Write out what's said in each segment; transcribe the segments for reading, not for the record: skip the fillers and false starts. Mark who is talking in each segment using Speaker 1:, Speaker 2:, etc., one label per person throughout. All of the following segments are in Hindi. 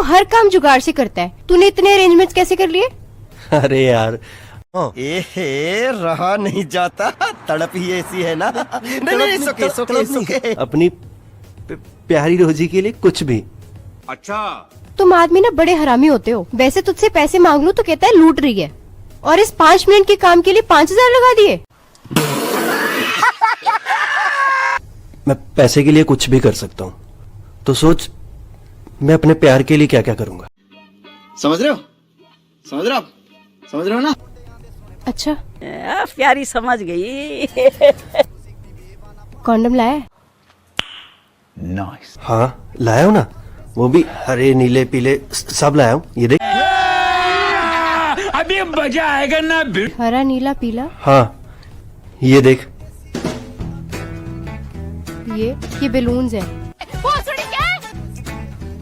Speaker 1: हर काम जुगाड़ से करता है, तूने इतने अरेंजमेंट्स कैसे कर लिए?
Speaker 2: अरे यार
Speaker 3: एहे रहा नहीं जाता, तड़प ही ऐसी है ना। नहीं सुके सुके सुके।
Speaker 2: अपनी प्यारी रोजी के लिए कुछ भी।
Speaker 1: तुम आदमी ना बड़े हरामी होते हो। वैसे तुझसे पैसे मांग लूं तो कहता है लूट रही है, और इस 5 मिनट के काम के लिए 5000 लगा दिए।
Speaker 2: मैं पैसे के लिए कुछ भी कर सकता हूँ, तो सोच मैं अपने प्यार के लिए क्या क्या करूंगा।
Speaker 4: समझ रहे हो? समझ रहे हो आप? समझ रहे हो ना?
Speaker 1: अच्छा,
Speaker 5: प्यारी समझ गई।
Speaker 1: कॉन्डम लाया है?
Speaker 2: हाँ लाया हूँ ना, वो भी हरे नीले पीले सब लाया हूँ। ये देख।
Speaker 6: अभी मजा आएगा ना।
Speaker 1: हरा नीला पीला।
Speaker 2: हाँ ये देख।
Speaker 1: ये बलून्स है।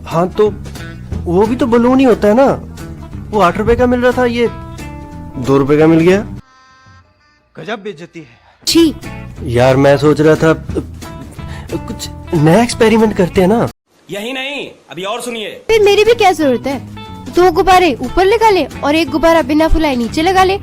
Speaker 2: हाँ तो वो भी तो बलून ही होता है ना। वो 8 रुपए का मिल रहा था, ये 2 रुपए का मिल गया।
Speaker 3: गजब बेइज्जती है।
Speaker 1: छी।
Speaker 2: यार मैं सोच रहा था कुछ नया एक्सपेरिमेंट करते हैं ना।
Speaker 6: यही नहीं, अभी और सुनिए।
Speaker 1: फिर मेरी भी क्या जरूरत है? 2 गुब्बारे ऊपर लगा ले और 1 गुब्बारा बिना फुलाए नीचे लगा ले।